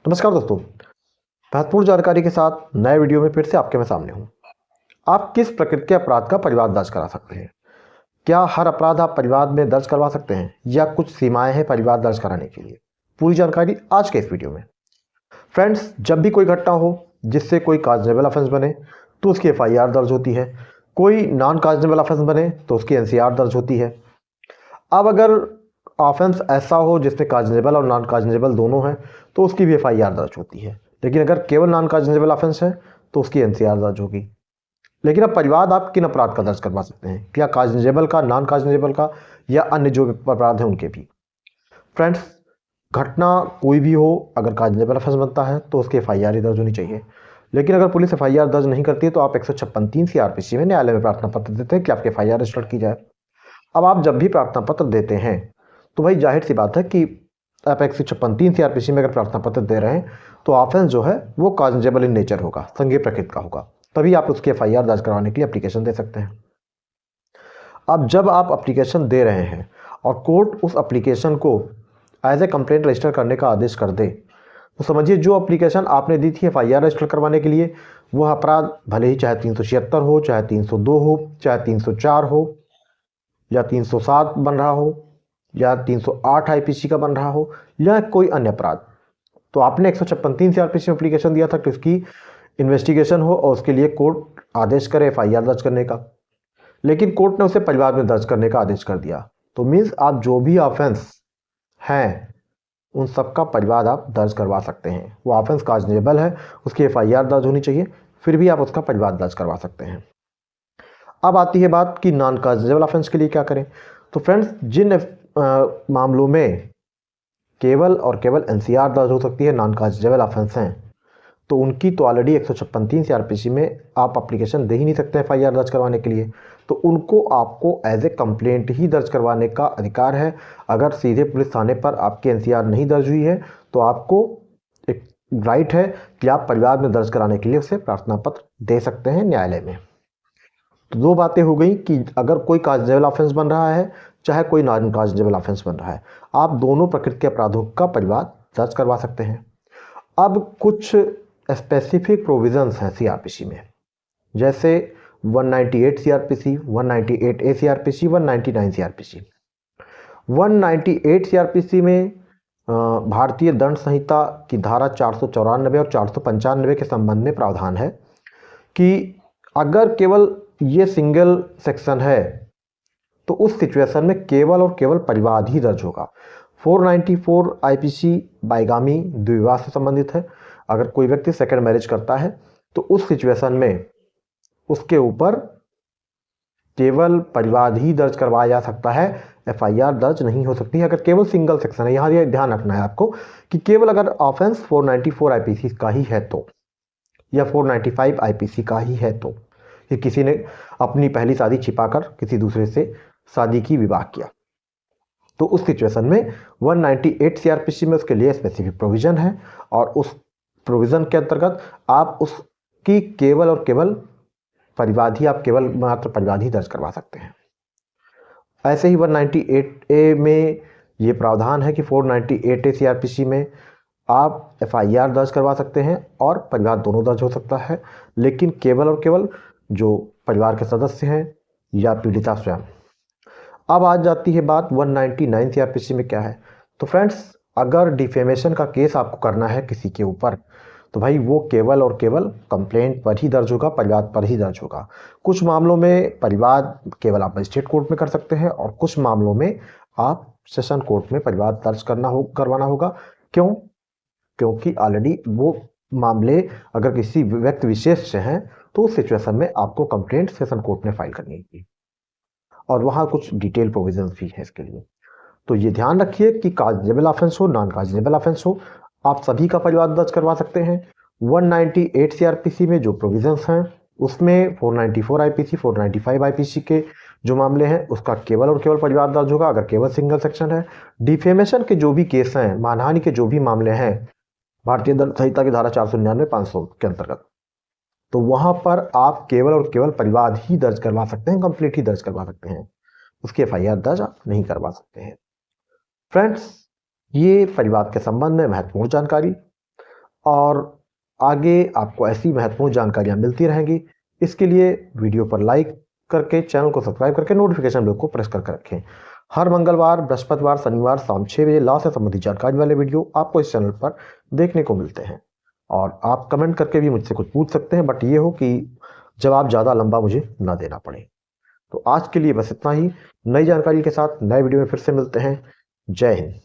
नमस्कार दोस्तों, महत्वपूर्ण जानकारी के साथ नए वीडियो में फिर से आपके मैं सामने हूं। आप किस प्रकृति के अपराध का परिवाद दर्ज करा सकते हैं? क्या हर अपराध आप परिवाद में दर्ज करवा सकते हैं या कुछ सीमाएं हैं परिवाद दर्ज कराने के लिए? पूरी जानकारी आज के इस वीडियो में। फ्रेंड्स, जब भी कोई घटना हो जिससे कोई काजनेबल ऑफेंस बने तो उसकी एफआईआर दर्ज होती है। कोई नॉन काजनेबल ऑफेंस बने तो उसकी एनसीआर दर्ज होती है। अब अगर ऑफेंस ऐसा हो जिसमें काजनेबल और नॉन काजनेबल दोनों हैं तो उसकी भी एफआईआर दर्ज होती है। लेकिन अगर केवल नॉन काजनेबल ऑफेंस है तो उसकी एनसीआर दर्ज होगी। लेकिन अब परिवाद आप किन अपराध का दर्ज करवा सकते हैं? क्या काजनेबल का, नॉन काजनेबल का या अन्य जो अपराध हैं उनके भी? फ्रेंड्स, घटना कोई भी हो, अगर काजनेबल ऑफेंस बनता है तो उसकी एफआईआर ही दर्ज होनी चाहिए। लेकिन अगर पुलिस एफआईआर दर्ज नहीं करती है तो आप 156(3) सीआरपीसी में न्यायालय में प्रार्थना पत्र देते हैं कि आपकी एफआईआर रजिस्टर की जाए। अब आप जब भी प्रार्थना पत्र देते हैं तो भाई जाहिर सी बात है कि आप 156(3) सीआरपीसी में अगर प्रार्थना पत्र दे रहे हैं तो ऑफेंस जो है वो काजनेबल इन नेचर होगा, संज्ञेय प्रकृति का होगा, तभी आप उसकी एफआईआर दर्ज करवाने के लिए एप्लीकेशन दे सकते हैं। अब जब आप एप्लीकेशन दे रहे हैं और कोर्ट उस एप्लीकेशन को एज ए कंप्लेंट रजिस्टर करने का आदेश कर दे तो समझिए जो एप्लीकेशन आपने दी थी एफआईआर रजिस्टर करवाने के लिए वह अपराध भले ही चाहे 376 हो, चाहे 302 हो, चाहे 304 हो या 307 बन रहा हो या 308 आईपीसी का बन रहा हो या कोई अन्य अपराध, तो आपने 156(3) सीआरपीसी में एप्लीकेशन दिया था कि उसकी इन्वेस्टिगेशन हो और उसके लिए कोर्ट आदेश करे एफआईआर दर्ज करने का। लेकिन कोर्ट ने उसे परिवाद में दर्ज करने का आदेश कर दिया। तो मीन्स आप जो भी ऑफेंस हैं उन सब का परिवाद आप दर्ज करवा सकते हैं। वो ऑफेंस काजनेबल है, उसकी एफआईआर दर्ज होनी चाहिए, फिर भी आप उसका परिवाद दर्ज करवा सकते हैं। अब आती है बात कि नॉन काजनेबल ऑफेंस के लिए क्या करें। तो फ्रेंड्स, जिन मामलों में केवल और केवल एनसीआर दर्ज हो सकती है, नॉन काजनेबल ऑफेंस हैं, तो उनकी तो ऑलरेडी 156(3) सीआरपीसी में आप एप्लीकेशन दे ही नहीं सकते एफआईआर दर्ज करवाने के लिए। तो उनको आपको एज ए कंप्लेंट ही दर्ज करवाने का अधिकार है। अगर सीधे पुलिस थाने पर आपकी एनसीआर नहीं दर्ज हुई है तो आपको एक राइट है कि आप परिवाद में दर्ज कराने के लिए उसे प्रार्थना पत्र दे सकते हैं न्यायालय में। तो दो बातें हो गई कि अगर कोई काजनेबल ऑफेंस बन रहा है चाहे कोई नॉन काजनेबल ऑफेंस बन रहा है, आप दोनों प्रकृति के अपराधों का परिवाद दर्ज करवा सकते हैं। अब कुछ स्पेसिफिक प्रोविजंस हैं सीआरपीसी में, जैसे 198 CrPC, 198A CrPC, 199 CrPC. 198 CrPC में भारतीय दंड संहिता की धारा 494 और 495 के संबंध में प्रावधान है कि अगर केवल ये सिंगल सेक्शन है तो उस सिचुएशन में केवल और केवल परिवाद ही दर्ज होगा। 494 आईपीसी बाइगामी द्विविवाह से संबंधित है। अगर कोई व्यक्ति सेकंड मैरिज करता है तो उस सिचुएशन में उसके ऊपर केवल परिवाद ही दर्ज करवाया जा सकता है, एफआईआर दर्ज नहीं हो सकती है अगर केवल सिंगल सेक्शन है। यहाँ ये ध्यान रखना है आपको कि केवल अगर ऑफेंस 494 आईपीसी का ही है तो, या 495 आईपीसी का ही है तो, कि किसी ने अपनी पहली शादी छिपाकर किसी दूसरे से शादी की विवाह किया, तो उस सिचुएशन में 198 सीआरपीसी में उसके लिए स्पेसिफिक प्रोविजन है और उस प्रोविजन के अंतर्गत आप उसकी केवल और केवल परिवाद ही, आप केवल मात्र परिवाद ही दर्ज करवा सकते हैं। ऐसे ही 198A में ये प्रावधान है कि 498A सीआरपीसी में आप एफआईआर दर्ज करवा सकते हैं और परिवाद दोनों दर्ज हो सकता है, लेकिन केवल और केवल जो परिवार के सदस्य हैं या पीड़िता स्वयं। अब आ जाती है बात 199 सीआरपीसी में क्या है। तो फ्रेंड्स, अगर डिफेमेशन का केस आपको करना है किसी के ऊपर तो भाई वो केवल और केवल कंप्लेंट पर ही दर्ज होगा, परिवाद पर ही दर्ज होगा। कुछ मामलों में परिवाद केवल आप मजिस्ट्रेट कोर्ट में कर सकते हैं और कुछ मामलों में आप सेशन कोर्ट में परिवाद दर्ज करवाना होगा। क्यों? क्योंकि ऑलरेडी वो मामले अगर किसी व्यक्ति विशेष से हैं तो उस सिचुएशन में आपको कंप्लेंट सेशन कोर्ट में फाइल करनी होगी और वहाँ कुछ डिटेल प्रोविजन भी है इसके लिए। तो ये ध्यान रखिए कि काजनेबल ऑफेंस हो, नॉन काजनेबल ऑफेंस हो, आप सभी का परिवाद दर्ज करवा सकते हैं। 198 सीआरपीसी में जो प्रोविजंस हैं उसमें 494 आईपीसी, 495 आईपीसी के जो मामले हैं उसका केवल और केवल परिवाद दर्ज होगा अगर केवल सिंगल सेक्शन है। डिफेमेशन के जो भी केस हैं, मानहानि के जो भी मामले हैं भारतीय दंड संहिता की धारा 499, 500 के अंतर्गत, तो वहां पर आप केवल और केवल परिवाद ही दर्ज करवा सकते हैं, कंप्लीट ही दर्ज करवा सकते हैं, उसकी एफआईआर दर्ज आप नहीं करवा सकते हैं। फ्रेंड्स, ये परिवाद के संबंध में महत्वपूर्ण जानकारी। और आगे आपको ऐसी महत्वपूर्ण जानकारियाँ मिलती रहेंगी। इसके लिए वीडियो पर लाइक करके, चैनल को सब्सक्राइब करके, नोटिफिकेशन बेल को प्रेस करके रखें। हर मंगलवार, बृहस्पतिवार, शनिवार शाम 6 बजे लॉ से संबंधित जानकारी वाले वीडियो आपको इस चैनल पर देखने को मिलते हैं। और आप कमेंट करके भी मुझसे कुछ पूछ सकते हैं, बट ये हो कि जवाब ज़्यादा लंबा मुझे ना देना पड़े। तो आज के लिए बस इतना ही। नई जानकारी के साथ नए वीडियो में फिर से मिलते हैं। जय हिंद।